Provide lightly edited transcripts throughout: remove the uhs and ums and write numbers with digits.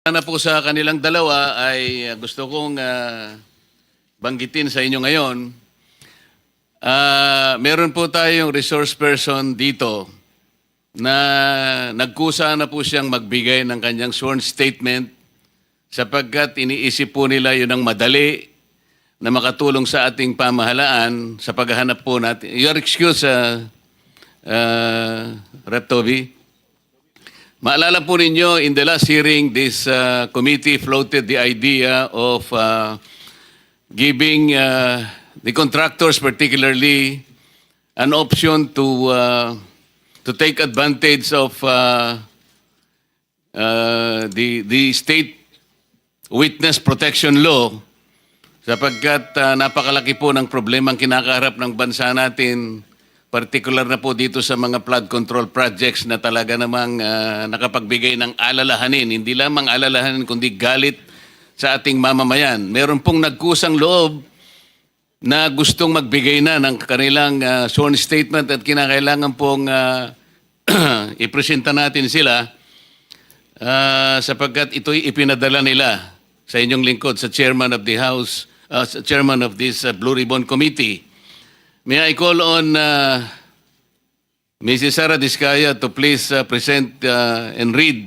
Na po sa kanilang dalawa ay gusto kong banggitin sa inyo ngayon. Meron po tayong resource person dito na nagkusa na po siyang magbigay ng kanyang sworn statement sapagkat iniisip po nila yun ang madali na makatulong sa ating pamahalaan sa paghahanap po natin. Your excuse, Rep. Toby. Maalala po ninyo, in the last hearing, this committee floated the idea of giving the contractors particularly an option to take advantage of the state witness protection law sapagkat napakalaki po ng problema ang kinakaharap ng bansa natin. Particular na po dito sa mga flood control projects na talaga namang nakapagbigay ng alalahanin. Hindi lamang alalahanin kundi galit sa ating mamamayan. Meron pong nagkusang loob na gustong magbigay na ng kanilang sworn statement at kinakailangan pong ipresenta natin sila sapagkat ito'y ipinadala nila sa inyong lingkod sa chairman of the House, chairman of this Blue Ribbon Committee. May I call on Mrs. Sara Diskaya to please present and read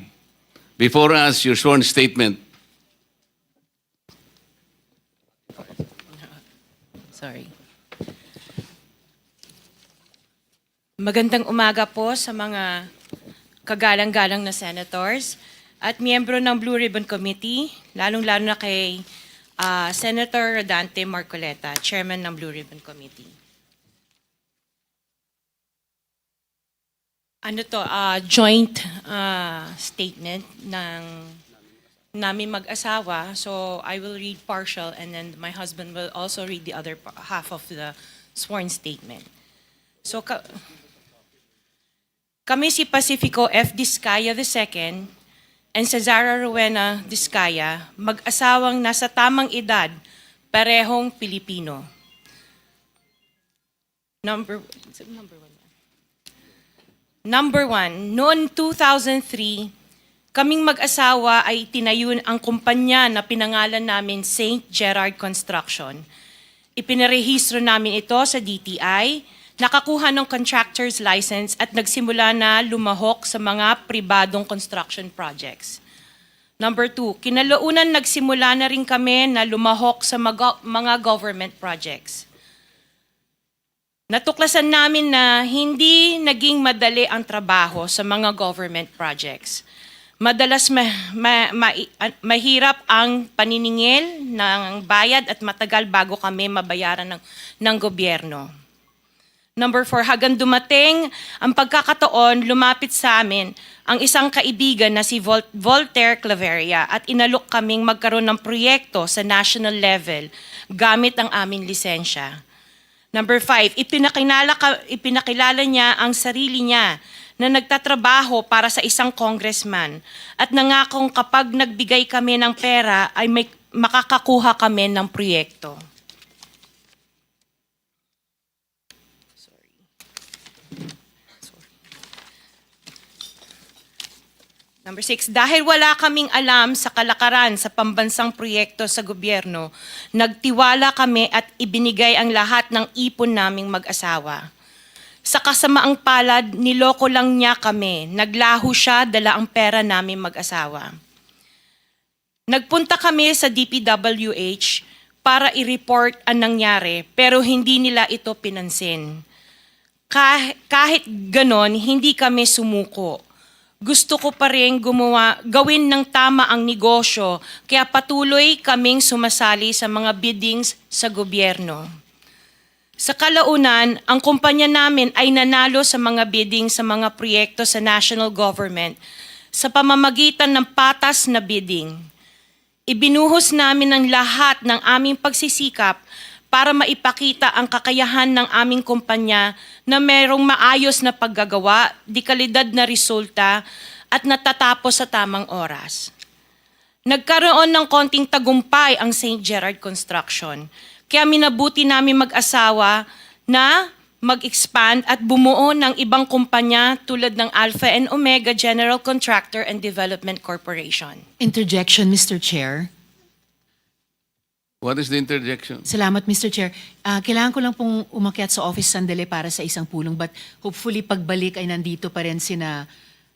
before us your sworn statement. Sorry. Magandang umaga po sa mga kagalang-galang na senators at miyembro ng Blue Ribbon Committee, lalong-lalo na kay Senator Rodante Marcoleta, Chairman ng Blue Ribbon Committee. Joint statement ng namin mag-asawa. So I will read partial and then my husband will also read the other half of the sworn statement. So kami si Pacifico F. Diskaya II and Cesara Rowena Diskaya, mag-asawang nasa tamang edad, parehong Pilipino. Number one, noong 2003, kaming mag-asawa ay tinayo ang kumpanya na pinangalan namin St. Gerard Construction. Ipinarehistro namin ito sa DTI, nakakuha ng contractor's license at nagsimula na lumahok sa mga pribadong construction projects. Number two, kinalaunan nagsimula na rin kami na lumahok sa mga government projects. Natuklasan namin na hindi naging madali ang trabaho sa mga government projects. Madalas mahirap ang paniningil ng bayad at matagal bago kami mabayaran ng gobyerno. Number 4, hanggang dumating ang pagkakataon, lumapit sa amin ang isang kaibigan na si Voltaire Claveria at inalok kaming magkaroon ng proyekto sa national level gamit ang aming lisensya. Number 5, ipinakilala niya ang sarili niya na nagtatrabaho para sa isang congressman at nangakong kapag nagbigay kami ng pera ay makakakuha kami ng proyekto. Number 6, dahil wala kaming alam sa kalakaran sa pambansang proyekto sa gobyerno, nagtiwala kami at ibinigay ang lahat ng ipon naming mag-asawa. Sa kasamaang palad, niloko lang niya kami. Naglaho siya, dala ang pera naming mag-asawa. Nagpunta kami sa DPWH para i-report ang nangyari, pero hindi nila ito pinansin. Kahit ganon, hindi kami sumuko. Gusto ko pa rin gawin ng tama ang negosyo, kaya patuloy kaming sumasali sa mga biddings sa gobyerno. Sa kalaunan, ang kumpanya namin ay nanalo sa mga bidding sa mga proyekto sa national government sa pamamagitan ng patas na bidding. Ibinuhos namin ang lahat ng aming pagsisikap para maipakita ang kakayahan ng aming kumpanya na mayroong maayos na paggagawa, dekalidad na resulta, at natatapos sa tamang oras. Nagkaroon ng konting tagumpay ang St. Gerard Construction, kaya minabuti namin mag-asawa na mag-expand at bumuo ng ibang kumpanya tulad ng Alpha and Omega General Contractor and Development Corporation. Interjection, Mr. Chair. What is the interjection? Salamat, Mr. Chair. Kailangan ko lang pong umakyat sa office sandali para sa isang pulong, but hopefully pagbalik ay nandito pa rin sina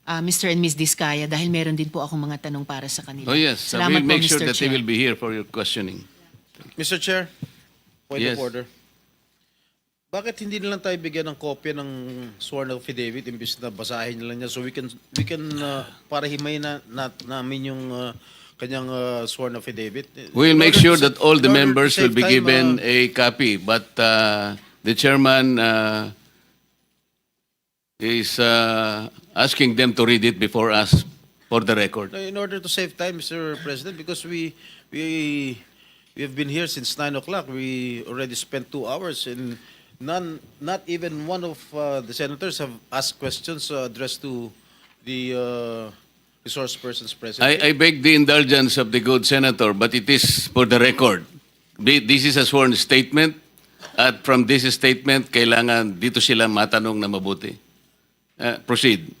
Mr. and Ms. Diskaya dahil meron din po akong mga tanong para sa kanila. Oh yes, Salamat we'll make po, sure Mr. that they Chair. will be here for your questioning. Mr. Chair, point Yes. of order. Bakit hindi na lang tayo bigyan ng kopya ng sworn affidavit imbis na basahin na lang niya so we can para himayin namin yung kanyang sworn affidavit. We'll make sure that all the members will be given a... a copy, but the chairman is asking them to read it before us for the record. In order to save time, Mr. President, because we have been here since 9 o'clock. We already spent 2 hours and not even one of the senators have asked questions addressed to the resource persons present. I beg the indulgence of the good senator, but it is for the record. This is a sworn statement, at from this statement, kailangan dito sila matanong na mabuti. Proceed.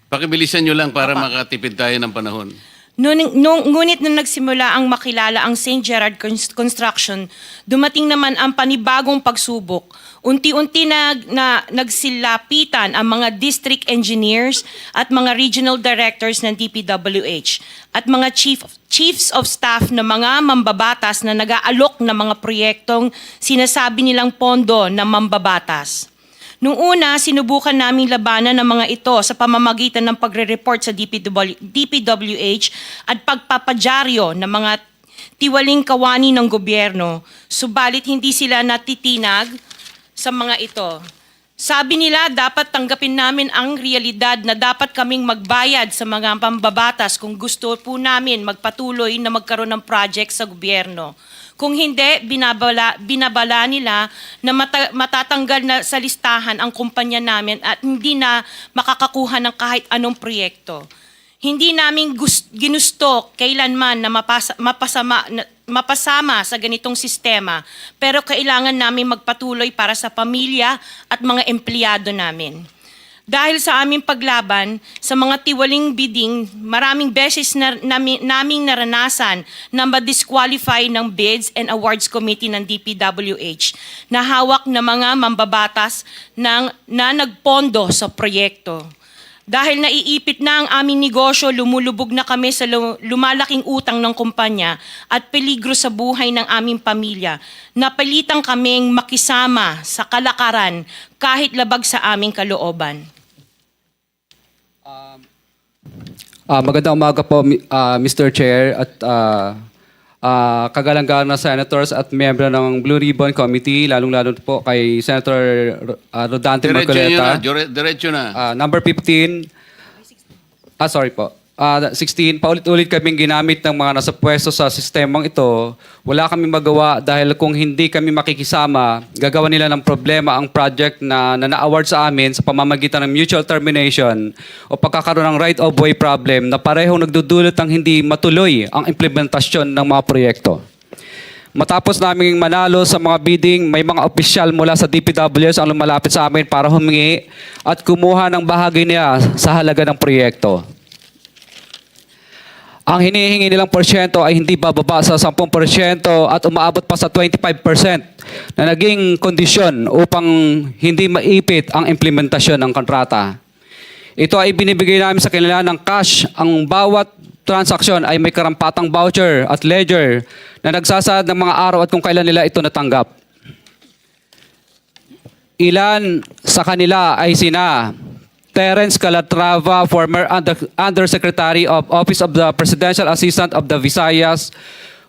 Pakibilisan nyo lang para makatipid tayo ng panahon. Ngunit nung nagsimula ang makilala ang St. Gerard Construction, dumating naman ang panibagong pagsubok. Unti-unti nagsilapitan ang mga district engineers at mga regional directors ng DPWH at mga chiefs of staff na mga mambabatas na nag-aalok ng mga proyektong sinasabi nilang pondo ng mambabatas. Noong una, sinubukan naming labanan ng mga ito sa pamamagitan ng pagre-report sa DPWH at pagpapadyaryo ng mga tiwaling kawani ng gobyerno, subalit hindi sila natitinag sa mga ito. Sabi nila, dapat tanggapin namin ang realidad na dapat kaming magbayad sa mga pambabatas kung gusto po namin magpatuloy na magkaroon ng project sa gobyerno. Kung hindi, binabala nila na matatanggal na sa listahan ang kumpanya namin at hindi na makakakuha ng kahit anong proyekto. Hindi namin ginusto kailanman na mapasama sa ganitong sistema, pero kailangan namin magpatuloy para sa pamilya at mga empleyado namin. Dahil sa aming paglaban sa mga tiwaling bidding, maraming beses naming naranasan na ma-disqualify ng Bids and Awards Committee ng DPWH na hawak ng mga mambabatas na nagpondo sa proyekto. Dahil naiipit na ang aming negosyo, lumulubog na kami sa lumalaking utang ng kumpanya at peligro sa buhay ng aming pamilya. Napilitan kaming makisama sa kalakaran kahit labag sa aming kalooban. Magandang umaga po, Mr. Chair at kagalang-galang na senators at miyembro ng Blue Ribbon Committee, lalong-lalo po kay Senator Rodante Marcoleta. Diretso na. Number 15, sorry po. 16, paulit-ulit kaming ginamit ng mga nasa pwesto sa sistemang ito. Wala kaming magawa dahil kung hindi kami makikisama, gagawa nila ng problema ang project na na-award sa amin sa pamamagitan ng mutual termination o pagkakaroon ng right-of-way problem na parehong nagdudulot ng hindi matuloy ang implementasyon ng mga proyekto. Matapos naming manalo sa mga bidding, may mga opisyal mula sa DPWS ang lumalapit sa amin para humingi at kumuha ng bahagi niya sa halaga ng proyekto. Ang hinihingi nilang porsyento ay hindi bababa sa 10% at umaabot pa sa 25% na naging kondisyon upang hindi maipit ang implementasyon ng kontrata. Ito ay binibigay namin sa kanila ng cash. Ang bawat transaksyon ay may karampatang voucher at ledger na nagsasaad ng mga araw at kung kailan nila ito natanggap. Ilan sa kanila ay sina Terence Calatrava, former Undersecretary of Office of the Presidential Assistant of the Visayas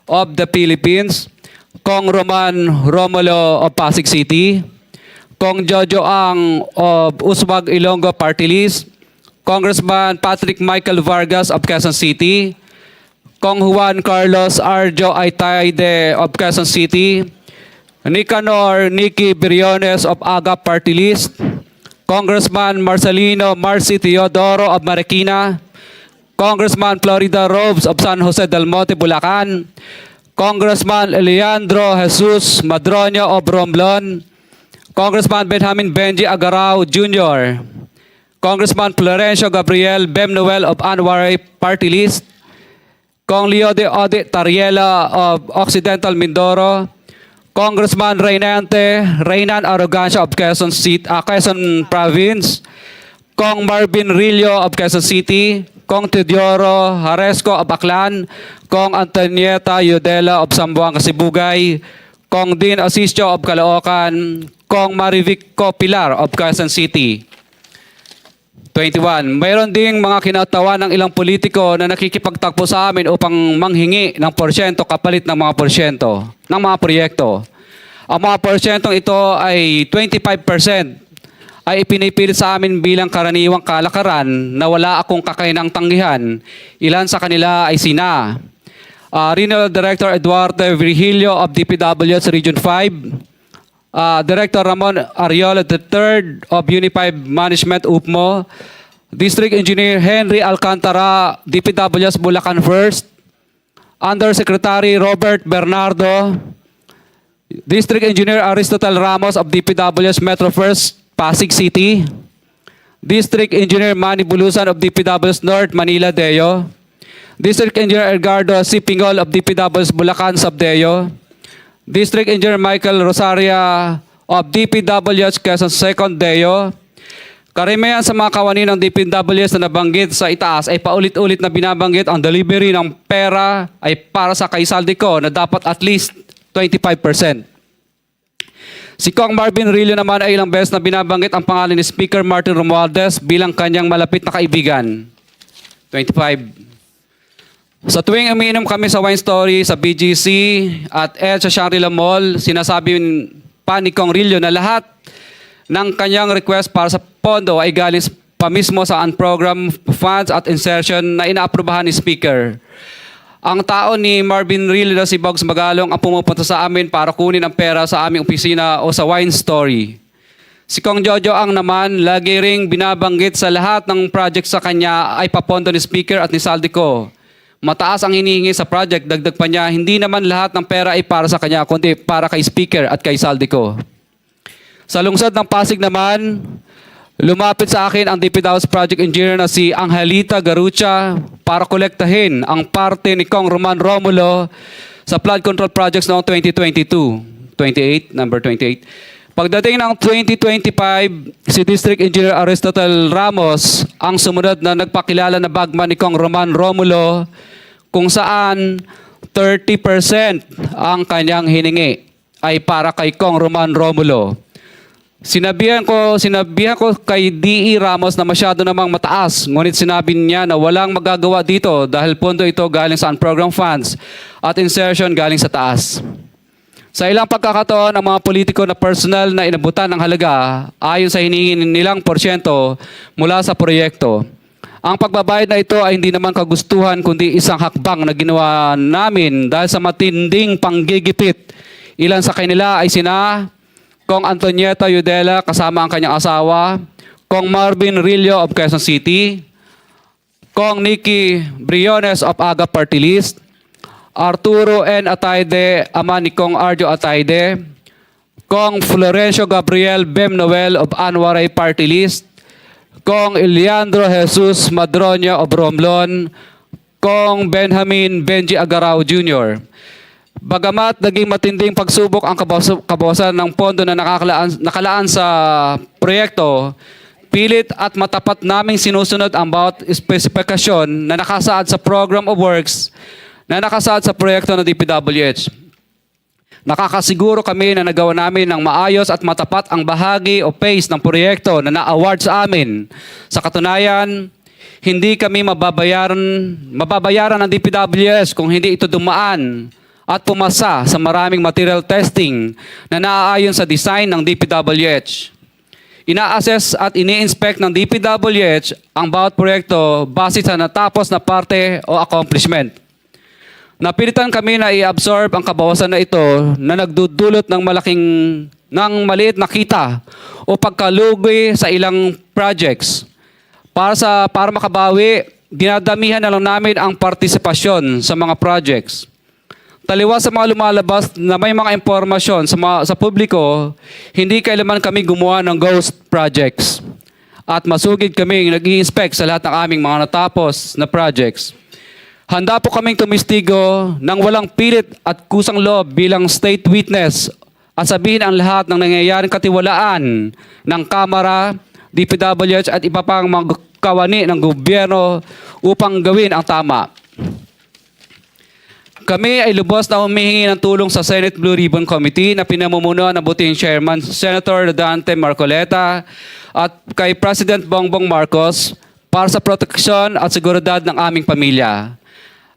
of the Philippines, Kong Roman Romulo of Pasig City, Kong Jojo Ang of Uswag Ilonggo Party List, Congressman Patrick Michael Vargas of Quezon City, Kong Juan Carlos Arjo Aitaide of Quezon City, Nicanor Nicky Briones of Aga Party List, Congressman Marcelino Marcy Teodoro of Marikina, Congressman Florida Robes of San Jose del Monte, Bulacan, Congressman Leandro Jesus Madroño of Romblon, Congressman Benjamin Benji Agarao Jr., Congressman Florencio Gabriel Bem Noel of Anwaray Party List, Kong Leo de Ode Tariela of Occidental Mindoro, Congressman Reynan Arrogancia of Quezon Province, Kong Marvin Rillo of Quezon City, Kong Teodoro Haresco of Aklan, Kong Antonieta Yudela of Zamboanga Sibugay, Kong Dean Asisio of Caloocan, Kong Marivic Pilar of Quezon City. 21. Mayroon ding mga kinatawa ng ilang politiko na nakikipagtakbo sa amin upang manghingi ng porsyento kapalit ng mga porsyento ng mga proyekto. Ang mga porsyentong ito ay 25% ay ipinipilit sa amin bilang karaniwang kalakaran na wala akong kakainang tanggihan. Ilan sa kanila ay sina Regional Director Eduardo Virgilio of DPWS Region 5, Director Ramon Ariola III of Unified Management UPMO, District Engineer Henry Alcantara, DPWS Bulacan First, Undersecretary Robert Bernardo, District Engineer Aristotle Ramos of DPWS Metro First, Pasig City, District Engineer Manny Bulusan of DPWS North, Manila Deo, District Engineer Edgardo C. Pingol of DPWS Bulacan Subdeo, District Engineer Michael Rosaria of DPWH Quezon Second Deo. Karamihan sa mga kawani ng DPWH na nabanggit sa itaas ay paulit-ulit na binabanggit ang delivery ng pera ay para sa kay Saldico na dapat at least 25%. Si Kong Marvin Rillo naman ay ilang beses na binabanggit ang pangalan ni Speaker Martin Romualdez bilang kanyang malapit na kaibigan. 25. Sa tuwing umiinom kami sa Wine Story, sa BGC at sa Shangri-La Mall, sinasabi pa ni Kong Rillo na lahat ng kanyang request para sa pondo ay galing pa mismo sa unprogrammed funds at insertion na inaaprubahan ni Speaker. Ang tao ni Marvin Rillo na si Bogs Magalong ang pumupunta sa amin para kunin ang pera sa aming opisina o sa Wine Story. Si Kong Jojo ang naman lagi ring binabanggit sa lahat ng project sa kanya ay papondo ni Speaker at ni Saldico. Mataas ang hinihingi sa project, dagdag pa niya, hindi naman lahat ng pera ay para sa kanya, kundi para kay Speaker at kay Saldico. Sa lungsod ng Pasig naman, lumapit sa akin ang DPWH Project Engineer na si Angelita Garucha para kolektahin ang parte ni Kong Roman Romulo sa flood control projects noong 2022. 28, number 28. Pagdating ng 2025, si District Engineer Aristotle Ramos ang sumunod na nagpakilala na bagman ni Kong Roman Romulo kung saan 30% ang kanyang hiningi ay para kay Kong Roman Romulo. Sinabihan ko kay D.E. Ramos na masyado namang mataas, ngunit sinabi niya na walang magagawa dito dahil pondo ito galing sa unprogrammed funds at insertion galing sa taas. Sa ilang pagkakataon, ang mga politiko na personal na inabutan ng halaga ayon sa hinihingi nilang porsyento mula sa proyekto. Ang pagbabayad na ito ay hindi naman kagustuhan kundi isang hakbang na ginawa namin dahil sa matinding panggigipit. Ilan sa kanila ay sina Kong Antonieta Yudela kasama ang kanyang asawa, Kong Marvin Rillo of Quezon City, Kong Nikki Briones of Aga Party List, Arturo N. Atayde, ama ni Kong Arjo Atayde, Kong Florencio Gabriel Bem Noel of Anwaray Party List, Kong Leandro Jesus Madroño of Romblon, Kong Benjamin Benji Agarao Jr. Bagamat naging matinding pagsubok ang kabawasan ng pondo na nakalaan sa proyekto, pilit at matapat naming sinusunod ang bawat espesifikasyon na nakasaad sa Program of Works na nakasaad sa proyekto ng DPWH. Nakakasiguro kami na nagawa namin ng maayos at matapat ang bahagi o phase ng proyekto na na-award sa amin. Sa katunayan, hindi kami mababayaran ng DPWH kung hindi ito dumaan at pumasa sa maraming material testing na naaayon sa design ng DPWH. Ina-assess at ini-inspect ng DPWH ang bawat proyekto base sa natapos na parte o accomplishment. Napilitan kami na i-absorb ang kabawasan na ito na nagdudulot ng maliit na kita o pagkalugi sa ilang projects. Para makabawi, dinadamihan na lang namin ang partisipasyon sa mga projects. Taliwas sa mga lumalabas na may mga impormasyon sa publiko, hindi kailanman kami gumawa ng ghost projects. At masugid kaming nag-i-inspect sa lahat ng aming mga natapos na projects. Handa po kaming tumistigo ng walang pilit at kusang loob bilang state witness at sabihin ang lahat ng nangyayaring katiwalaan ng Kamara, DPWH at iba pang mga kawani ng gobyerno upang gawin ang tama. Kami ay lubos na humihingi ng tulong sa Senate Blue Ribbon Committee na pinamumunuan ng buting Chairman Senator Dante Marcoleta at kay President Bongbong Marcos para sa proteksyon at seguridad ng aming pamilya.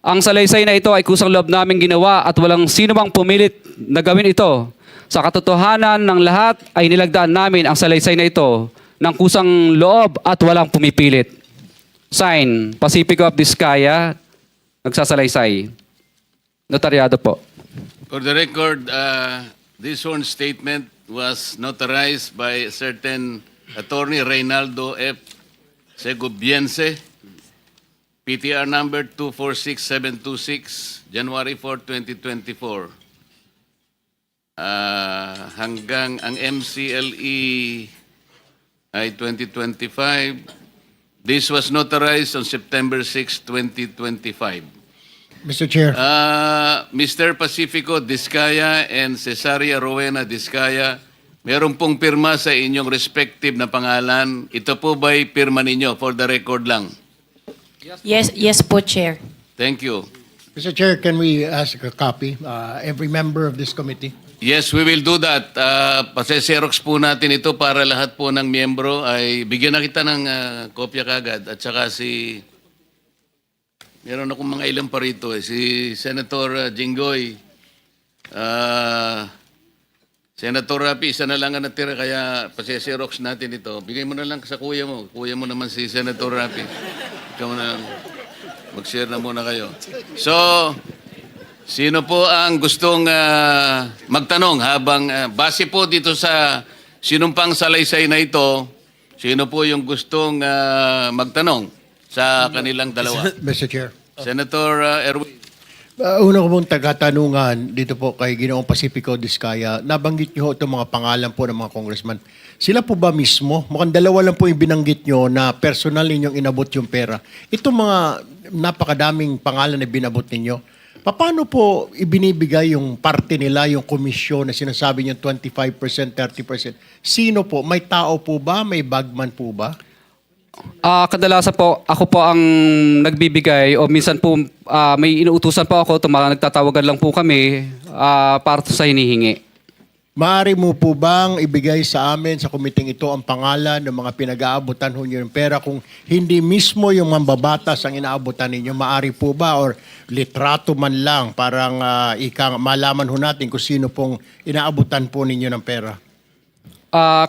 Ang salaysay na ito ay kusang loob namin ginawa at walang sino mang pumilit na gawin ito. Sa katotohanan ng lahat ay nilagdaan namin ang salaysay na ito ng kusang loob at walang pumipilit. Sign, Pacifico of Vizcaya, nagsasalaysay. Notaryado po. For the record, this sworn statement was notarized by a certain Attorney Reynaldo F. Segubiense, PTR number 246726, January 4, 2024. Hanggang ang MCLE ay 2025. This was notarized on September 6, 2025. Mr. Chair. Mr. Pacifico Discaya and Cesaria Rowena Discaya, meron pong pirma sa inyong respective na pangalan. Ito po ba'y pirma ninyo? For the record lang. Yes po, Chair. Thank you. Mr. Chair, can we ask a copy? Every member of this committee. Yes, we will do that. Pase-xerox po natin ito para lahat po ng miyembro ay bigyan na kita ng kopya kagad. At saka meron akong mga ilang pa rito si Senator Jinggoy. Senator Rapi, isa na lang ang natira kaya pase-xerox natin ito. Bigay mo na lang sa kuya mo. Kuya mo naman si Senator Rapi. Ikaw na lang. Mag-share na muna kayo. So, sino po ang gustong magtanong habang base po dito sa sinumpang salaysay na ito, sino po yung gustong magtanong sa kanilang dalawa? Mr. Chair. Senator Erwin. Una ko pong tagatanungan dito po kay Ginoong Pacifico Discaya. Nabanggit niyo ho itong mga pangalan po ng mga congressman. Sila po ba mismo? Mukhang dalawa lang po yung binanggit niyo na personal ninyong inabot yung pera. Itong mga napakadaming pangalan na binabot ninyo, paano po ibinibigay yung parte nila, yung komisyon na sinasabi niyo 25%, 30%? Sino po? May tao po ba? May bagman po ba? Kadalasan po, ako po ang nagbibigay o minsan po may inuutusan po ako, nagtatawagan lang po kami para sa hinihingi. Maaari mo po bang ibigay sa amin sa komiting ito ang pangalan ng mga pinag-aabutan ho nyo ng pera kung hindi mismo yung mambabatas ang inaabutan ninyo? Maaari po ba or litrato man lang parang malaman ho natin kung sino pong inaabutan po ninyo ng pera?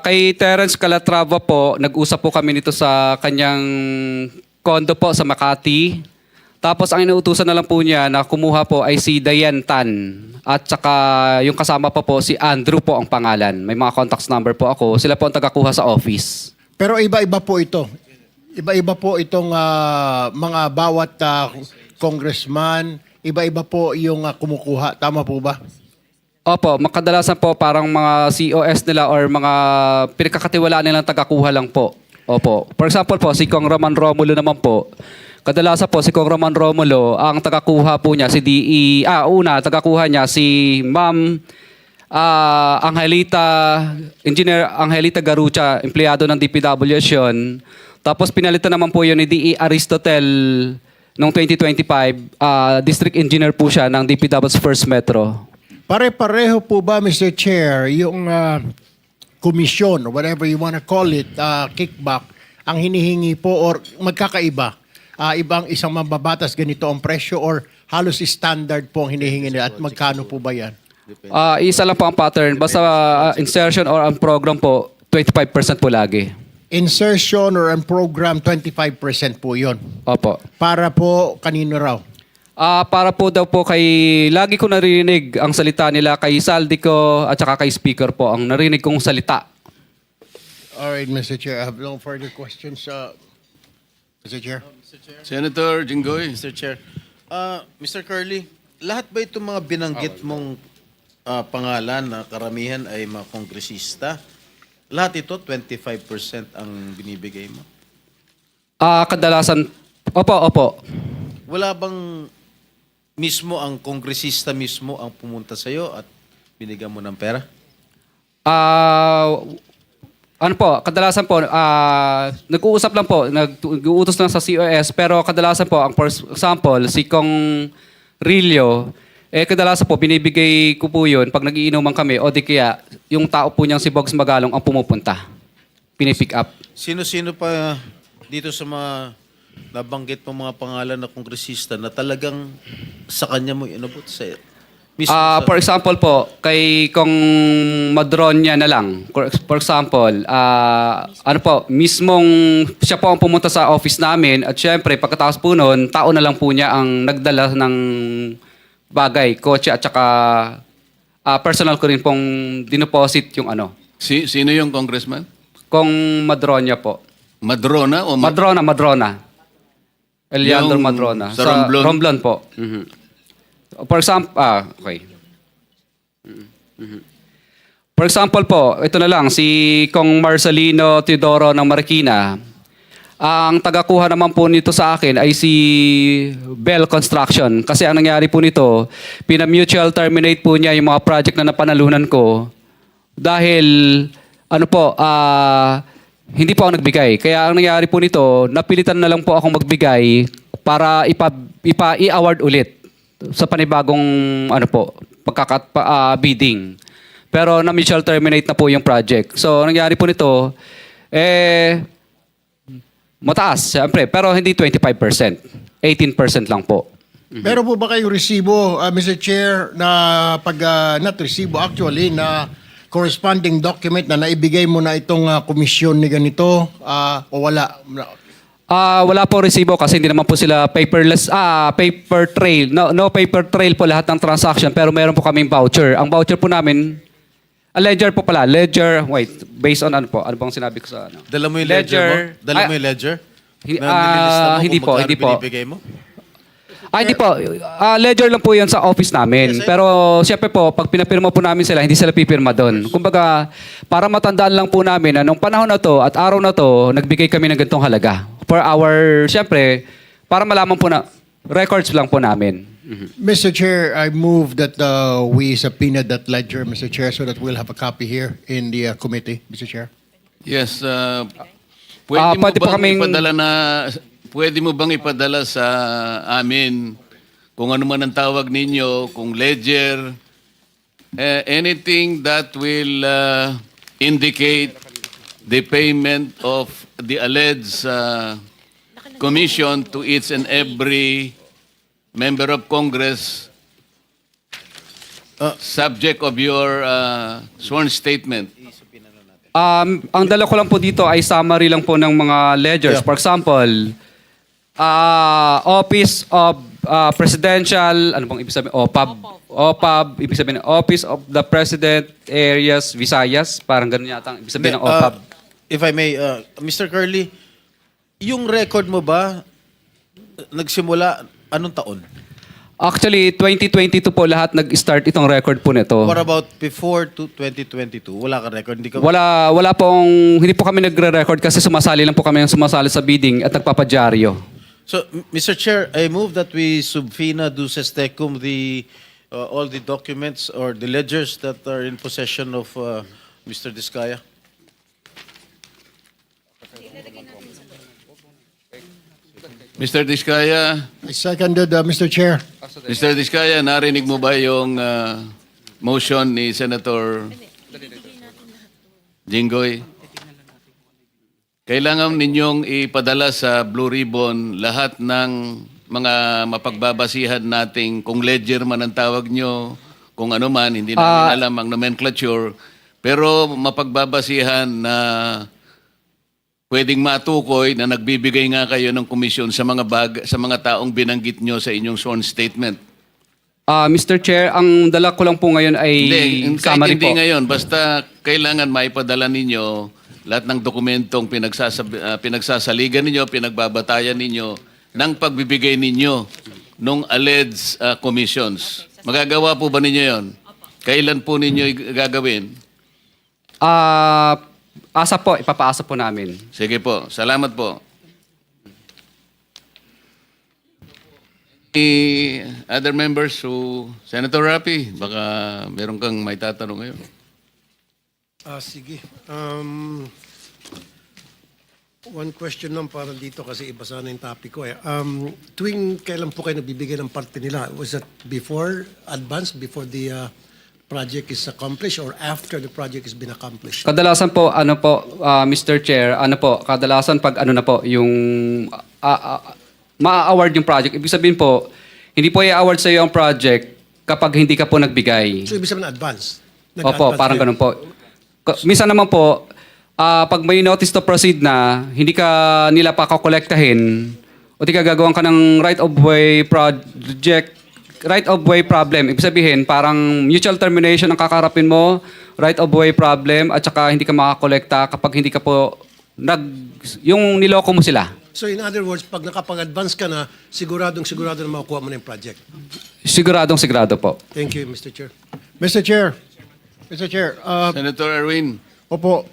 Kay Terence Calatrava po, nag-usap po kami nito sa kanyang kondo po sa Makati. Tapos ang inuutusan na lang po niya na kumuha po ay si Diane Tan. At saka yung kasama pa po si Andrew po ang pangalan. May mga contacts number po ako. Sila po ang tagakuha sa office. Pero iba-iba po ito. Iba-iba po itong mga bawat congressman. Iba-iba po yung kumukuha. Tama po ba? Opo, makadalasan po parang mga COS nila or mga pinagkakatiwalaan nilang tagakuha lang po. Opo. For example po, si Kong Roman Romulo naman po. Kadalasan po si Kong Roman Romulo, ang tagakuha po niya si tagakuha niya si Ma'am Engineer Angelita Garucha, empleyado ng DPWH yun. Tapos pinalitan naman po yun ni DE Aristotel noong 2025. District Engineer po siya ng DPWH First Metro. Pare-pareho po ba, Mr. Chair, yung komisyon, or whatever you want to call it, kickback, ang hinihingi po or magkakaiba? Ibang isang mambabatas ganito ang presyo or halos standard po ang hinihingi nila at magkano po ba yan? Isa lang po ang pattern. Basta insertion or ang program po, 25% po lagi. Insertion or ang program, 25% po yon. Opo. Para po kanino raw? Para po daw po kay, lagi ko narinig ang salita nila kay Saldico at saka kay Speaker po, ang narinig kong salita. Alright, Mr. Chair. I have no further questions. Mr. Chair. Senator Jinggoy. Mr. Chair. Mr. Curley, lahat ba itong mga binanggit mong pangalan na karamihan ay mga kongresista, lahat ito 25% ang binibigay mo? Kadalasan, opo. Wala bang mismo ang kongresista mismo ang pumunta sa'yo at binigyan mo ng pera? Ano po, kadalasan po, nag-uusap lang po, nag-uutos lang sa COS, pero kadalasan po, ang for example, si Kong Rillo, kadalasan po, binibigay ko po yun pag nagiinuman kami, o di kaya, yung tao po niyang si Bogs Magalong ang pumupunta. Pinipick up. Sino-sino pa dito sa mga nabanggit mo mga pangalan na kongresista na talagang sa kanya mo inabot sa mismo For example po, kay Kong Madronya na lang. For example, ano po, mismong siya po ang pumunta sa office namin at syempre pagkatapos po noon, tao na lang po niya ang nagdala ng bagay, kotse at saka personal ko rin pong dinoposit yung ano. Sino yung congressman? Kong Madronya po. Madrona o Madrona. Eliandro Yung Madrona. sa Romblon? Romblon po. Mhm. For example, okay. For example po, ito na lang, si Kong Marcelino Teodoro ng Marikina. Ang tagakuha naman po nito sa akin ay si Bell Construction. Kasi ang nangyari po nito, pina-mutual terminate po niya yung mga project na napanalunan ko. Dahil, ano po, hindi po ako nagbigay. Kaya ang nangyari po nito, napilitan na lang po akong magbigay para i-award ulit sa panibagong ano po, bidding. Pero na mutual terminate na po yung project. So, ang nangyari po nito, mataas, siyempre, pero hindi 25%. 18% lang po. Meron po ba kayong resibo, Mr. Chair, na not resibo actually, na corresponding document na naibigay mo na itong komisyon ni ganito o wala? Wala po resibo kasi hindi naman po sila paperless, paper trail. No paper trail po lahat ng transaction pero meron po kaming voucher. Ang voucher po namin, ledger po pala. Ledger, wait, based on ano po? Ano bang sinabi ko sa ano? Dala mo yung ledger mo? Dala mo yung ledger? Na hindi nililista mo kung po, magkano hindi po. binibigay mo? Hindi po. Ledger lang po yan sa office namin. Pero siyempre po, pag pinapirma po namin sila, hindi sila pipirma doon. Kumbaga, para matandaan lang po namin na nung panahon na to at araw na to, nagbigay kami ng ganitong halaga. For our, siyempre, para malaman po na, records lang po namin. Mr. Chair, I move that we subpoena that ledger, Mr. Chair, so that we'll have a copy here in the committee, Mr. Chair. Yes. Pwede mo pwede po bang kaming- pwede mo bang ipadala sa amin kung ano man ang tawag ninyo, kung ledger, anything that will indicate the payment of the alleged commission to each and every member of Congress subject of your sworn statement. Ang dala ko lang po dito ay summary lang po ng mga ledgers. Yeah. For example, Office of Presidential, ano bang ibig sabihin? OPAB, ibig sabihin ng Office of the President Areas Visayas. Parang ganun yata ang ibig sabihin ng OPAB. If I may, Mr. Curly, yung record mo ba, nagsimula anong taon? Actually, 2022 po lahat nag-start itong record po nito. What about before to 2022? Wala ka record? Hindi ka Wala pong, hindi po kami nagre-record kasi sumasali lang po kami sa bidding at nagpapadyaryo. So, Mr. Chair, I move that we subpoena duces tecum all the documents or the ledgers that are in possession of Mr. Diskaya. Mr. Diskaya, I seconded, Mr. Chair. Mr. Diskaya, narinig mo ba yung motion ni Senator Jinggoy? Kailangan ninyong ipadala sa Blue Ribbon lahat ng mga mapagbabasihan nating kung ledger man ang tawag nyo, kung ano man, hindi namin alam ang nomenclature, pero mapagbabasihan na pwedeng matukoy na nagbibigay nga kayo ng komisyon sa mga taong binanggit nyo sa inyong sworn statement. Mr. Chair, ang dala ko lang po ngayon ay summary Hindi po. ngayon, basta kailangan maipadala ninyo lahat ng dokumentong pinagsasaligan ninyo, pinagbabatayan ninyo ng pagbibigay ninyo nung alleged commissions. Magagawa po ba ninyo yon? Kailan po ninyo gagawin? Asa po, ipapaasa po namin. Sige po. Salamat po. Any other members who... Senator Rapi, baka meron kang may tatanong ngayon. Sige. One question lang para dito kasi iba sana yung topic ko eh. Tuwing kailan po kayo nagbibigay ng parte nila? Was that before, advance, before the project is accomplished or after the project has been accomplished? Kadalasan po, Mr. Chair, kadalasan pag na po, yung ma-award yung project. Ibig sabihin po, hindi po i-award sa iyo ang project kapag hindi ka po nagbigay. So ibig sabihin advance? Opo, parang ganun po. Minsan naman po, pag may notice to proceed na, hindi ka nila pa kakolektahin, o di ka gagawan ka ng right-of-way project, right-of-way problem. Ibig sabihin, parang mutual termination ang kakarapin mo, right-of-way problem, at saka hindi ka makakolekta kapag hindi ka po yung niloko mo sila. So in other words, pag nakapag-advance ka na, siguradong sigurado na makukuha mo na yung project. Sigurado po. Thank you, Mr. Chair. Mr. Chair, Senator Erwin. opo,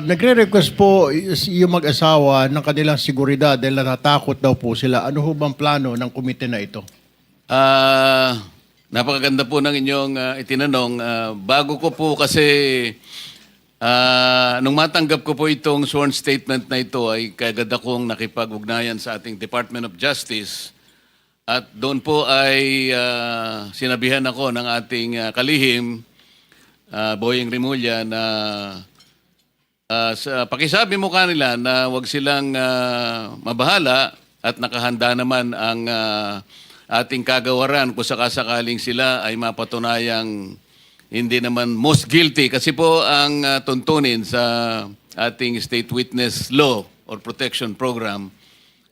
nagre-request po yung mag-asawa ng kanilang seguridad dahil natatakot daw po sila. Ano ho bang plano ng komite na ito? Napakaganda po ng inyong itinanong. Bago ko po kasi, nung matanggap ko po itong sworn statement na ito, ay kagad akong nakipag-ugnayan sa ating Department of Justice. At doon po ay sinabihan ako ng ating kalihim, Boying Rimulya, na pakisabi mo kanila na wag silang mabahala at nakahanda naman ang ating kagawaran kung sakasakaling sila ay mapatunayang hindi naman most guilty. Kasi po ang tuntunin sa ating state witness law or protection program,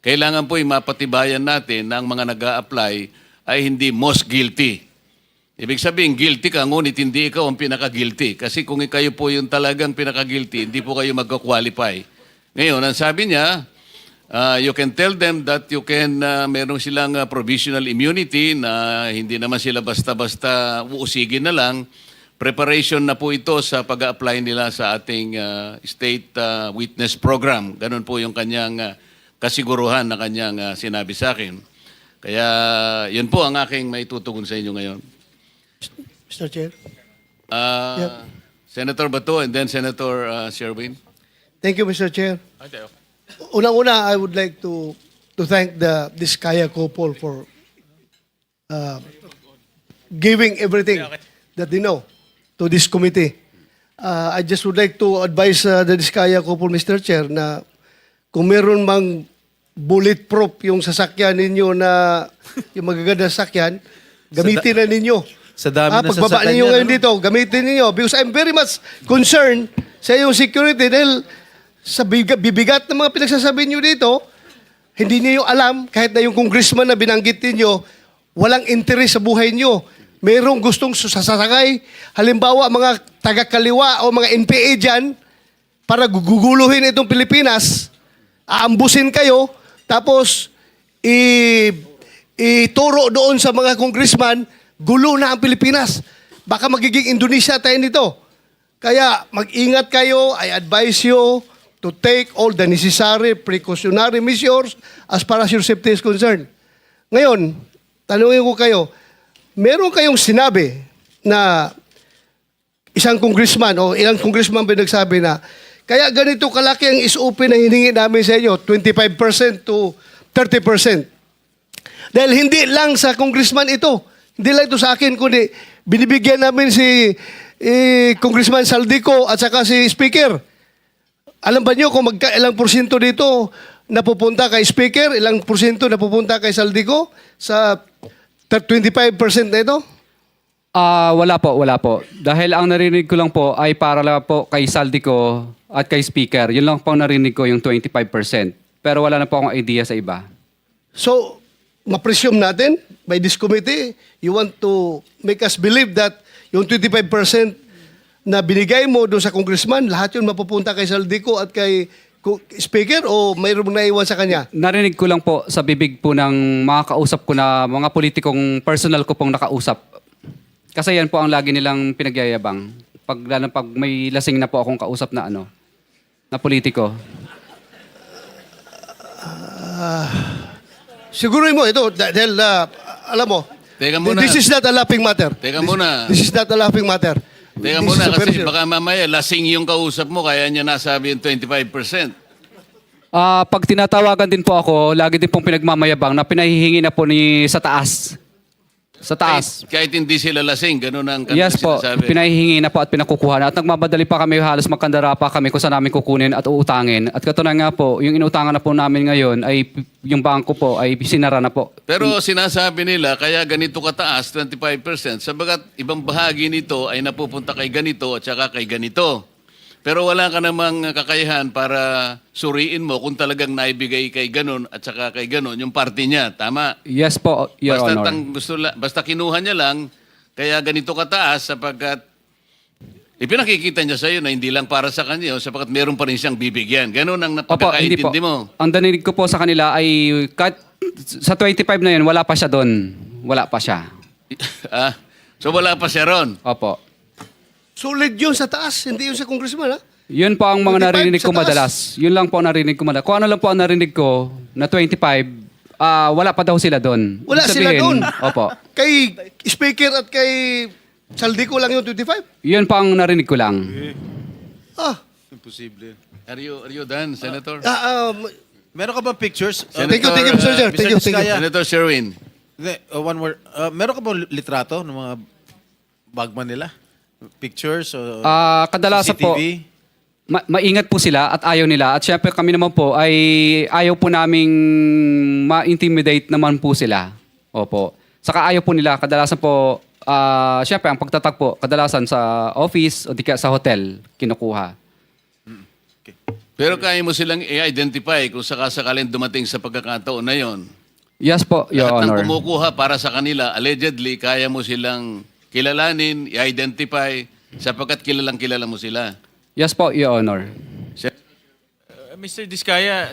kailangan po mapatibayan natin na ang mga nag-a-apply ay hindi most guilty. Ibig sabihin, guilty ka, ngunit hindi ikaw ang pinaka-guilty. Kasi kung kayo po yung talagang pinaka-guilty, hindi po kayo mag-qualify. Ngayon, ang sabi niya, you can tell them that you can, meron silang provisional immunity na hindi naman sila basta-basta uusigin na lang. Preparation na po ito sa pag-apply nila sa ating state witness program. Ganun po yung kanyang kasiguruhan na kanyang sinabi sa akin. Kaya yun po ang aking maitutugon sa inyo ngayon. Mr. Chair. Senator Bato and then Senator Sherwin. Thank you, Mr. Chair. Unang-una, I would like to thank the Diskaya couple for giving everything that they know to this committee. I just would like to advise the Diskaya couple, Mr. Chair, na kung meron mang bulletproof yung sasakyan ninyo na yung magaganda sasakyan, gamitin na ninyo. Sa dami ng pagbaba sasakyan ninyo niya, ngayon no? dito, gamitin ninyo. Because I'm very much concerned sa iyong security dahil sa bibigat ng mga pinagsasabi nyo dito, hindi niyo alam, kahit na yung congressman na binanggit ninyo, walang interes sa buhay nyo. Merong gustong sasakay, halimbawa mga taga-kaliwa o mga NPA dyan, para guguluhin itong Pilipinas, aambusin kayo, tapos ituro doon sa mga congressman, gulo na ang Pilipinas. Baka magiging Indonesia tayo nito. Kaya mag-ingat kayo. I advise you to take all the necessary precautionary measures as far as your safety is concerned. Ngayon, tanungin ko kayo, meron kayong sinabi na isang congressman o ilang congressman ba nagsabi na kaya ganito kalaki ang SOP na hiningi namin sa inyo, 25% to 30%. Dahil hindi lang sa congressman ito, hindi lang ito sa akin, kundi binibigyan namin si Congressman Saldico at saka si Speaker. Alam ba niyo kung ilang porsyento dito napupunta kay Speaker, ilang porsyento napupunta kay Saldico sa 25% na ito? Wala po. Dahil ang narinig ko lang po ay para lang po kay Saldico at kay Speaker. Yun lang po ang narinig ko, yung 25%. Pero wala na po akong idea sa iba. So, ma-presume natin by this committee, you want to make us believe that yung 25% na binigay mo doon sa congressman, lahat yun mapupunta kay Saldico at kay speaker o mayroong naiwan sa kanya? Narinig ko lang po sa bibig po ng mga kausap ko na mga politikong personal ko pong nakausap. Kasi yan po ang lagi nilang pinagyayabang. Lalo pag may lasing na po akong kausap na na politiko. Siguruhin mo ito dahil alam mo, Teka muna. this is not a laughing matter. Teka muna. This is not a laughing matter. Teka This muna is a very kasi serious- baka mamaya lasing yung kausap mo kaya niya nasabi yung 25%. Pag tinatawagan din po ako, lagi din pong pinagmamayabang na pinahihingi na po sa taas. Sa taas. Kahit hindi sila lasing, ganun ang kanilang Yes po, sinasabi. pinahihingi na po at pinakukuha na. At nagmamadali pa kami, halos magkandara pa kami kung saan namin kukunin at uutangin. At katunayan nga po, yung inutangan na po namin ngayon ay yung bangko po ay sinara na po. Pero sinasabi nila, kaya ganito kataas, 25%, sabagat ibang bahagi nito ay napupunta kay ganito at saka kay ganito. Pero wala ka namang kakayahan para suriin mo kung talagang naibigay kay ganun at saka kay ganun yung party niya. Tama? Yes po, Your Honor. Basta kinuha niya lang, kaya ganito kataas sapagkat ipinakikita niya sa iyo na hindi lang para sa kanya, sapagkat meron pa rin siyang bibigyan. Ganun ang Opo, hindi po. napagkakaintindi mo. Ang danilig ko po sa kanila ay sa 25 na yun, wala pa siya doon. Wala pa siya. So wala pa siya ron. Opo. Solid yun sa taas, hindi yun sa congressman, ha? Yun po ang 25 mga narinig sa ko taas. madalas. Yun lang po ang narinig ko madalas. Kung ano lang po ang narinig ko na 25, wala pa daw sila doon. Wala Ibig sila sabihin, doon. Opo. Kay speaker at kay Saldico lang yung 25? Yun po ang narinig ko lang. Ah, Imposible. Are you done, Senator? Meron ka ba pictures? Thank you, Mr. Chair. Thank you, thank you. Senator Sherwin. Hindi, one more. Meron ka ba litrato ng mga bagman nila? Pictures? O Kadalasan po, CCTV? maingat po sila at ayaw nila. At syempre kami naman po ay ayaw po naming ma-intimidate naman po sila. Opo. Saka ayaw po nila. Kadalasan po, syempre ang pagtatag po, kadalasan sa office o di kaya sa hotel, kinukuha. Pero kaya mo silang i-identify kung sakasakalin dumating sa pagkakataon na yon. Yes po, Your Lahat ng Honor. kumukuha para sa kanila, allegedly, kaya mo silang kilalanin, i-identify, sapagkat kilalang kilala mo sila. Yes po, Your Honor. Mr. Diskaya,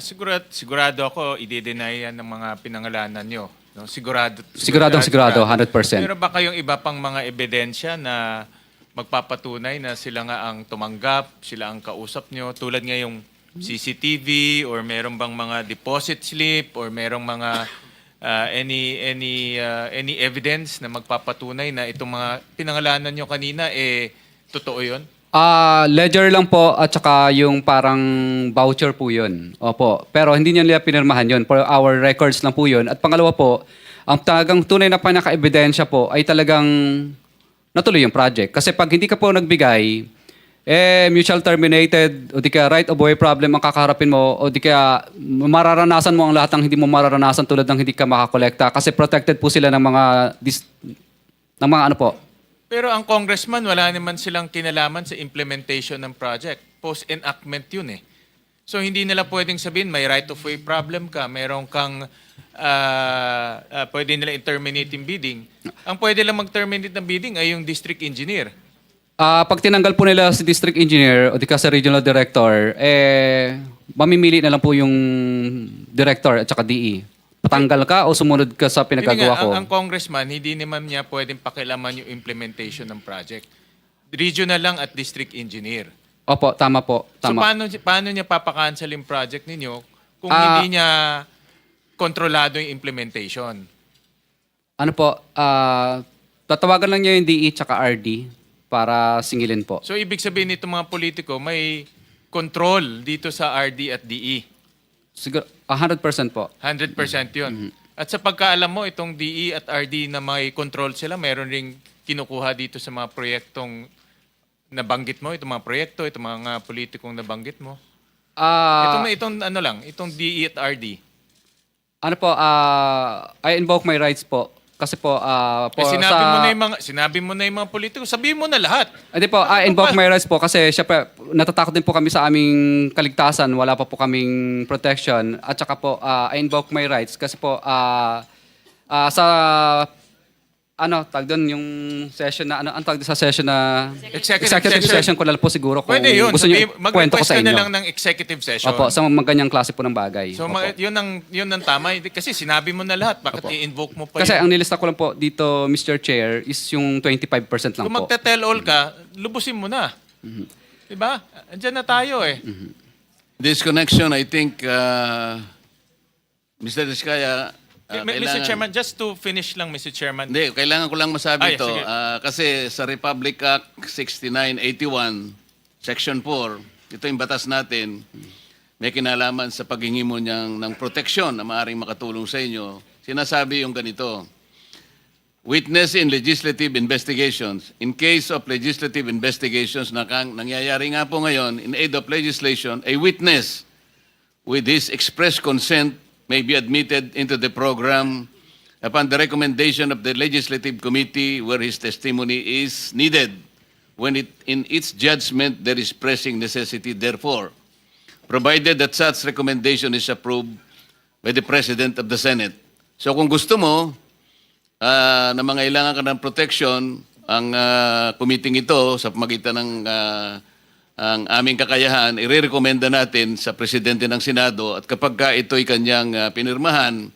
sigurado ako i-deny yan ng mga pinangalanan nyo. No? Sigurado, 100%. Pero ba kayong iba pang mga ebidensya na magpapatunay na sila nga ang tumanggap, sila ang kausap nyo, tulad nga yung CCTV or meron bang mga deposit slip or merong mga any evidence na magpapatunay na itong mga pinangalanan nyo kanina totoo 'yon? Ledger lang po at saka yung parang voucher po yun. Opo. Pero hindi nila pinirmahan yun. For our records lang po yun. At pangalawa po, ang talagang tunay na pinaka-ebidensya po ay talagang natuloy yung project. Kasi pag hindi ka po nagbigay, mutual terminated o di kaya right of way problem ang kakaharapin mo o di kaya mararanasan mo ang lahat ng hindi mo mararanasan tulad ng hindi ka makakolekta kasi protected po sila ng mga ano po. Pero ang congressman, wala naman silang kinalaman sa implementation ng project. Post-enactment yun eh. So hindi nila pwedeng sabihin, may right of way problem ka, meron kang, pwede nila i-terminate yung bidding. Ang pwede lang mag-terminate ng bidding ay yung district engineer. Pag tinanggal po nila si district engineer o di kaya sa regional director, mamimili na lang po yung director at saka DE. Patanggal ka o sumunod ka sa Hindi pinagagawa nga, ko? ang congressman, hindi naman niya pwedeng pakialaman yung implementation ng project. Regional lang at district engineer. Opo, tama po. So Tama. paano niya papakancel yung project ninyo kung hindi niya kontrolado yung implementation? Ano po, tatawagan lang niya yung DE tsaka RD para singilin po. So ibig sabihin nito mga politiko, may control dito sa RD at DE. Siguro, 100% po. 100% yun. At sa pagkaalam mo, itong DE at RD na may control sila, meron ring kinukuha dito sa mga proyektong nabanggit mo, itong mga proyekto, itong mga politikong nabanggit mo. Itong DE at RD. Ano po, I invoke my rights po. Kasi po, sinabi mo na yung mga politiko, sabihin mo na lahat. Hindi po, I invoke my rights po kasi syempre natatakot din po kami sa aming kaligtasan. Wala pa po kaming protection. At saka po, I invoke my rights kasi po sa tag doon yung session na, ang tag sa session na, Executive session ko lang po siguro kung Pwede yun. gusto niyo kwento ko Mag-request sa ka na inyo. lang ng executive session. Opo, sa mga ganyang klase po ng bagay. So, Opo. yun ang tama. Kasi sinabi mo na lahat. Bakit i-invoke mo pa Kasi yun? ang nilista ko lang po dito, Mr. Chair, is yung 25% lang Kung po. magte-tell all ka, lubusin mo na. Diba? Andiyan na tayo eh. This connection, I think, Mr. Diskaya, Mr. Chairman, just to finish lang, Mr. Chairman. Hindi, kailangan ko lang masabi Ay, ito. sige. Kasi sa Republic Act 6981, Section 4, ito yung batas natin, may kinalaman sa paghingi mo ng proteksyon na maaaring makatulong sa inyo. Sinasabi yung ganito, witness in legislative investigations. In case of legislative investigations na nangyayari nga po ngayon, in aid of legislation, a witness with his express consent may be admitted into the program upon the recommendation of the Legislative Committee where his testimony is needed when in its judgment there is pressing necessity therefore, provided that such recommendation is approved by the President of the Senate. So kung gusto mo na mangailangan ka ng protection, ang committee ito sa pamagitan ng ang aming kakayahan, irerekomenda natin sa Presidente ng Senado at kapag ka ito'y kanyang pinirmahan,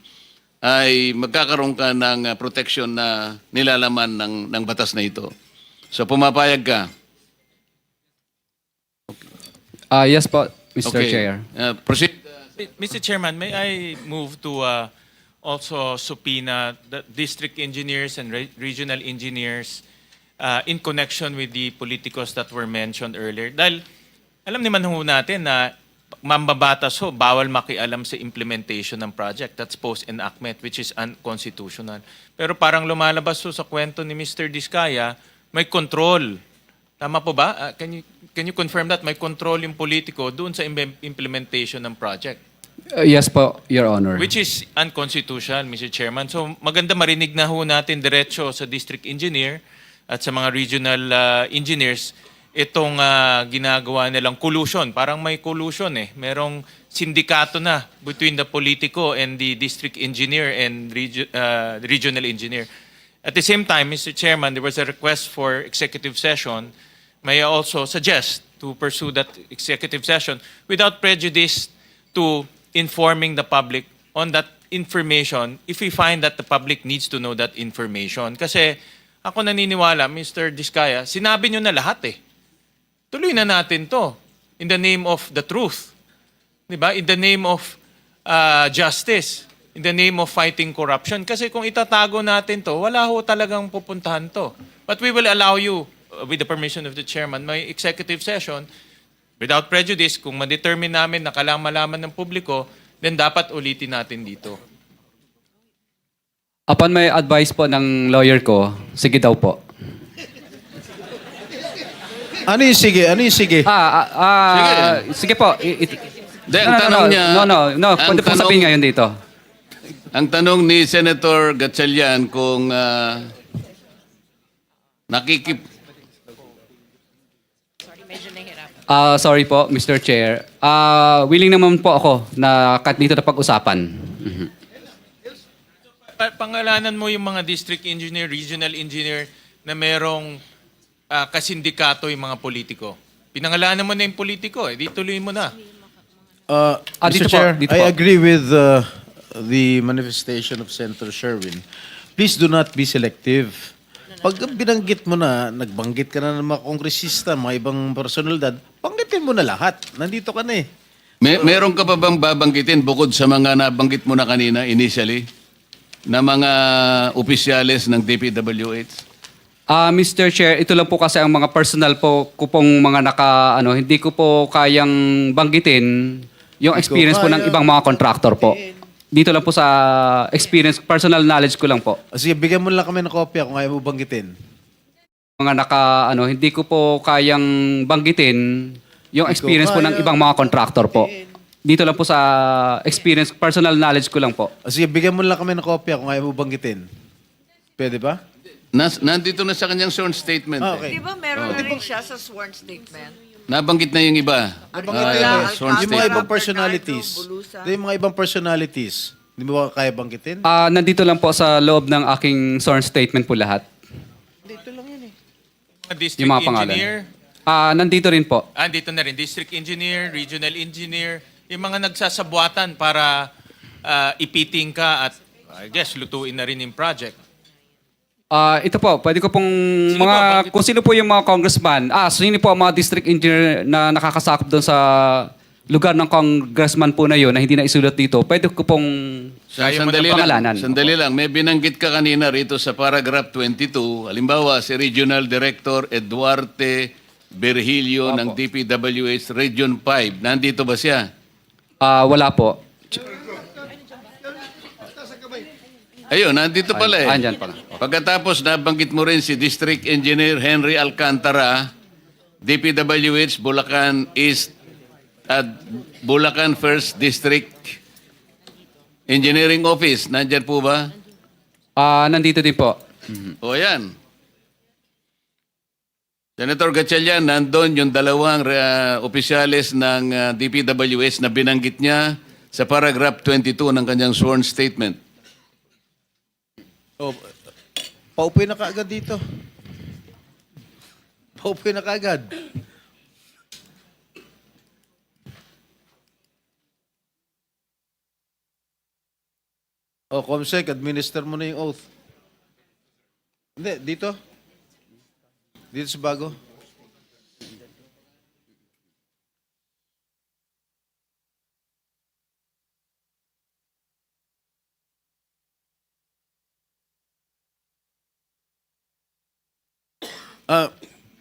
ay magkakaroon ka ng protection na nilalaman ng batas na ito. So pumapayag ka. Yes po, Mr. Chair. Proceed. Mr. Chairman, may I move to also subpoena the district engineers and regional engineers in connection with the politicos that were mentioned earlier. Dahil alam naman ho natin na mambabatas ho, bawal makialam sa implementation ng project. That's post-enactment, which is unconstitutional. Pero parang lumalabas ho sa kwento ni Mr. Diskaya, may control. Tama po ba? Can you confirm that? May control yung politiko doon sa implementation ng project? Yes po, Your Honor. Which is unconstitutional, Mr. Chairman. So maganda marinig na ho natin diretso sa district engineer at sa mga regional engineers itong ginagawa nilang collusion. Parang may collusion eh. Merong sindikato na between the politico and the district engineer and regional engineer. At the same time, Mr. Chairman, there was a request for executive session. May I also suggest to pursue that executive session without prejudice to informing the public on that information if we find that the public needs to know that information. Kasi ako naniniwala, Mr. Diskaya, sinabi nyo na lahat eh. Tuloy na natin to in the name of the truth. Diba? In the name of justice. In the name of fighting corruption. Kasi kung itatago natin to, wala ho talagang pupuntahan to. But we will allow you, with the permission of the chairman, may executive session without prejudice. Kung ma-determine namin na kailangan malaman ng publiko, then dapat ulitin natin dito. Upon may advice po ng lawyer ko, sige daw po. Ano yung sige? Ano yung sige? Sige po. Hindi, ang tanong niya... No. Pwede po sabihin ngayon dito. Ang tanong ni Senator Gatchalian kung Sorry po, Mr. Chair. Willing naman po ako na kat dito na pag-usapan. Pangalanan mo yung mga district engineer, regional engineer na merong kasindikato yung mga politiko. Pinangalanan mo na yung politiko, di tuloy mo na. dito Mr. po, Chair, dito I po. agree with the manifestation of Senator Sherwin. Please do not be selective. Pag binanggit mo na, nagbanggit ka na ng mga kongresista, mga ibang personalidad, banggitin mo na lahat. Nandito ka na eh. Meron ka pa bang babanggitin bukod sa mga nabanggit mo na kanina initially na mga opisyales ng DPWH? Mr. Chair, ito lang po kasi ang mga personal po ko pong mga hindi ko po kayang banggitin yung experience po ng ibang mga contractor po. Dito lang po sa experience, personal knowledge ko lang po. Sige, bigyan mo lang kami ng kopya kung ayaw mo banggitin. Mga hindi ko po kayang banggitin yung experience po ng ibang mga contractor po. Dito lang po sa experience, personal knowledge ko lang po. Sige, bigyan mo lang kami ng kopya kung ayaw mo banggitin. Pwede ba? Nandito na sa kanyang sworn statement. Okay. Di ba meron rin siya sa sworn statement? Nabanggit na yung iba. Nabanggit na Sworn yung mga statement. ibang personalities. Bernardo Bulusan. Yung mga ibang personalities. Hindi mo ba kaya banggitin? Nandito lang po sa loob ng aking sworn statement po lahat. Mga district Yung mga pangalan. engineer, Nandito rin po. dito na rin, district engineer, regional engineer, yung mga nagsasabuatan para ipiting ka at I guess lutuin na rin yung project. Ito po, pwede ko pong Sino ba? Bakit? kung sino po yung mga congressman, sino po ang mga district engineer na nakakasakop doon sa lugar ng congressman po na yun na hindi na isulat dito, pwede ko pong Sandali pangalanan. lang, sandali lang. May binanggit ka kanina rito sa paragraph 22. Halimbawa, si Regional Director Eduarte Virgilio ng DPWH Region 5. Nandito ba siya? Wala po. Ayun, nandito pala eh. Andyan pala. Pagkatapos, nabanggit mo rin si District Engineer Henry Alcantara, DPWH Bulacan East at Bulacan First District Engineering Office. Nandyan po ba? Nandito din po. O yan. Senator Gatchalian, nandun yung dalawang opisyales ng DPWH na binanggit niya sa paragraph 22 ng kanyang sworn statement. Oh, paupoy na kaagad dito. Paupoy na kaagad. Comsec, administer mo na yung oath. Hindi, dito. Dito sa bago.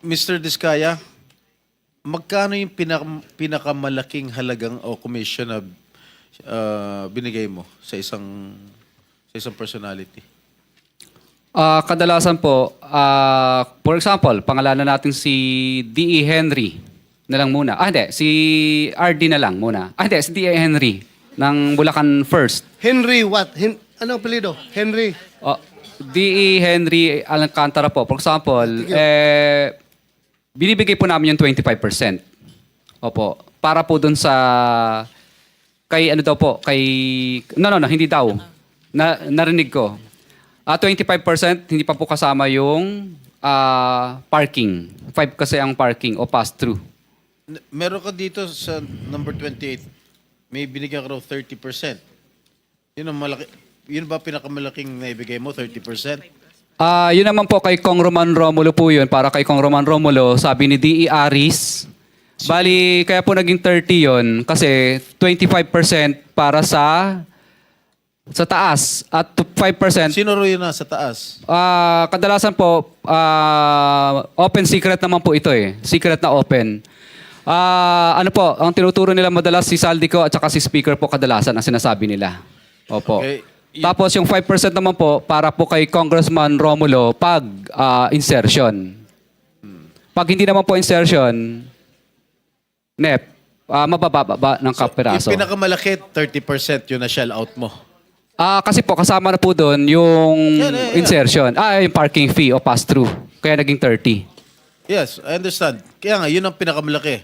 Mr. Diskaya, magkano yung pinakamalaking halagang o commission na binigay mo sa isang personality? Kadalasan po, for example, pangalanan natin si D.E. Henry na lang muna. Hindi, si R.D. na lang muna. Hindi, si D.E. Henry ng Bulacan First. Henry what? Ano apelido? Henry. D.E. Henry Alcantara po. For example, binibigay po namin yung 25%. Opo. Para po dun sa kay ano daw po, kay no, hindi daw. Narinig ko. 25% hindi pa po kasama yung parking. 5 kasi ang parking o pass-through. Meron ka dito sa number 28, may binigyan ka raw 30%. Yun ang malaki. Yun ba pinakamalaking naibigay mo, 30%? Yun naman po kay Kong Roman Romulo po yun. Para kay Kong Roman Romulo, sabi ni D.E. Aris, bali, kaya po naging 30 yun kasi 25% para sa taas at 5%. Sino ro yun nasa taas? Kadalasan po, open secret naman po ito eh. Secret na open. Ano po, ang tinuturo nila madalas si Saldico at saka si Speaker po kadalasan ang sinasabi nila. Opo. Okay. Tapos yung 5% naman po para po kay Congressman Romulo pag insertion. Pag hindi naman po insertion, NEP, mabababa ng kapiraso. Yung pinakamalaki, 30% yun na shell out mo. Kasi po kasama na po doon yung insertion. Yung parking fee o pass-through. Kaya naging 30. Yes, I understand. Kaya nga, yun ang pinakamalaki.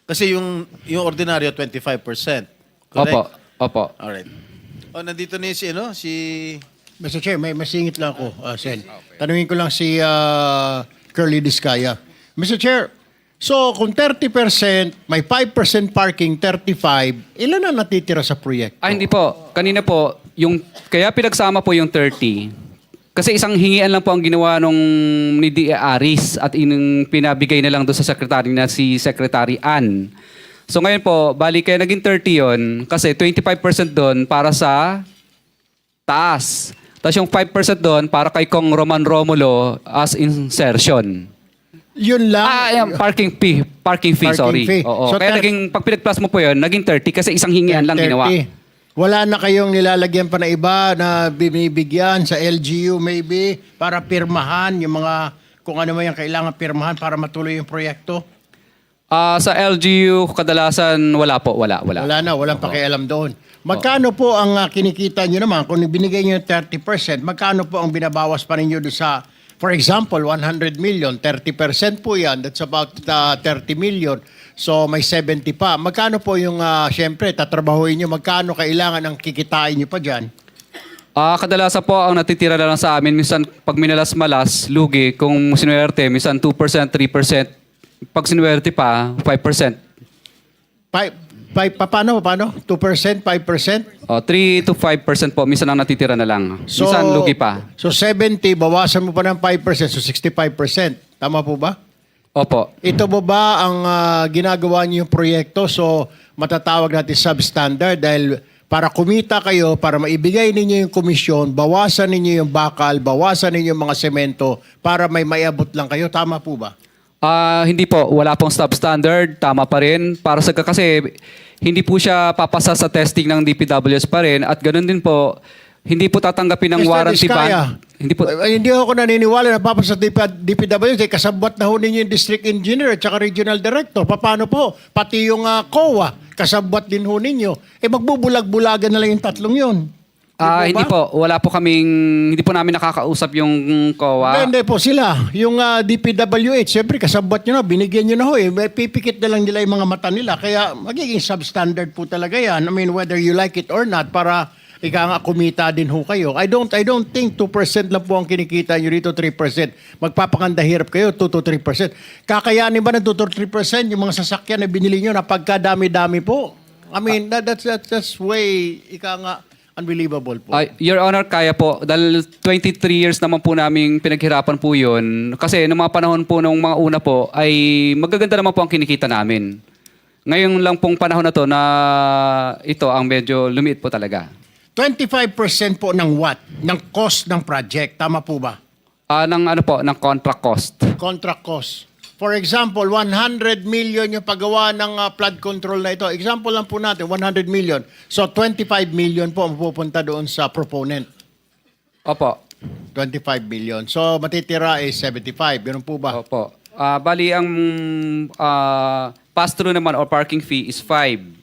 Kasi yung ordinaryo, 25%. Correct? Opo. Alright. Nandito na yung si Mr. Chair, may masingit lang ako, Sen. Tanungin ko lang si Curly Diskaya. Mr. Chair, so kung 30%, may 5% parking, 35%, ilan na natitira sa proyekto? Hindi po. Kanina po, kaya pinagsama po yung 30. Kasi isang hingian lang po ang ginawa nung ni D.E. Aris at pinabigay na lang doon sa secretary na si Secretary Ann. So ngayon po, bali kaya naging 30 yun kasi 25% doon para sa taas. Tapos yung 5% doon para kay Kong Roman Romulo as insertion. Yun lang? Yung parking fee, Parking sorry. fee. Oo. So, Kaya naging, pag pinag-plus mo po yun, naging 30 kasi isang hingian lang 30. ginawa. Wala na kayong nilalagyan pa na iba na binibigyan sa LGU maybe para pirmahan yung mga kung ano man yung kailangan pirmahan para matuloy yung proyekto? Sa LGU, kadalasan wala po. Wala. Wala na, walang pakialam doon. Magkano po ang kinikita nyo naman? Kung binigay nyo yung 30%, magkano po ang binabawas pa ninyo doon sa For example, 100 million, 30% po yan. That's about 30 million. So may 70 pa. Magkano po yung, syempre, tatrabahuin nyo, magkano kailangan ang kikitain nyo pa dyan? Kadalasan po ang natitira na lang sa amin, minsan pag minalas-malas, lugi, kung sinuwerte, minsan 2%, 3%. Pag sinuwerte pa, 5%. Paano? 2%, 5%? 3 to 5% po, minsan ang natitira na lang. Minsan lugi pa. So 70, bawasan mo pa ng 5%, so 65%. Tama po ba? Opo. Ito ba ang ginagawa niyo yung proyekto? So matatawag natin substandard dahil para kumita kayo, para maibigay ninyo yung komisyon, bawasan ninyo yung bakal, bawasan ninyo yung mga semento para may maiabot lang kayo. Tama po ba? Hindi po, wala pong substandard, tama pa rin. Para sa kasi hindi po siya papasa sa testing ng DPWS pa rin at ganoon din po, hindi po tatanggapin ng Mr. warranty Diskaya, ban. Hindi po. Hindi ako naniniwala na papasa sa DPWS eh, kasabwat na ho ninyo yung district engineer at saka regional director. Paano po? Pati yung COA, kasabwat din ho ninyo. Eh magbubulag-bulagan na lang yung tatlong yun. Hindi po, wala po kaming, hindi po namin nakakausap yung COA. Hindi po sila. Yung DPWH, siyempre kasabwat nyo na, binigyan nyo na ho eh. May pipikit na lang nila yung mga mata nila. Kaya magiging substandard po talaga yan. I mean, whether you like it or not, para ika nga kumita din ho kayo. I don't think 2% lang po ang kinikita nyo dito, 3%. Magpapakanda hirap kayo, 2 to 3%. Kakayanin ba ng 2 to 3% yung mga sasakyan na binili nyo na pagkadami-dami po? I mean, that's way, ika nga, unbelievable po. Your Honor, kaya po. Dahil 23 years naman po namin pinaghirapan po yun. Kasi noong mga panahon po, nung mga una po, ay magaganda naman po ang kinikita namin. Ngayon lang pong panahon na to na ito ang medyo lumiit po talaga. 25% po ng what? Ng cost ng project. Tama po ba? Ng contract cost. Contract cost. For example, 100 million yung paggawa ng flood control na ito. Example lang po natin, 100 million. So 25 million po ang pupunta doon sa proponent. Opo. 25 million. So matitira is 75. Ganun po ba? Opo. Bali ang pass-through naman or parking fee is 5.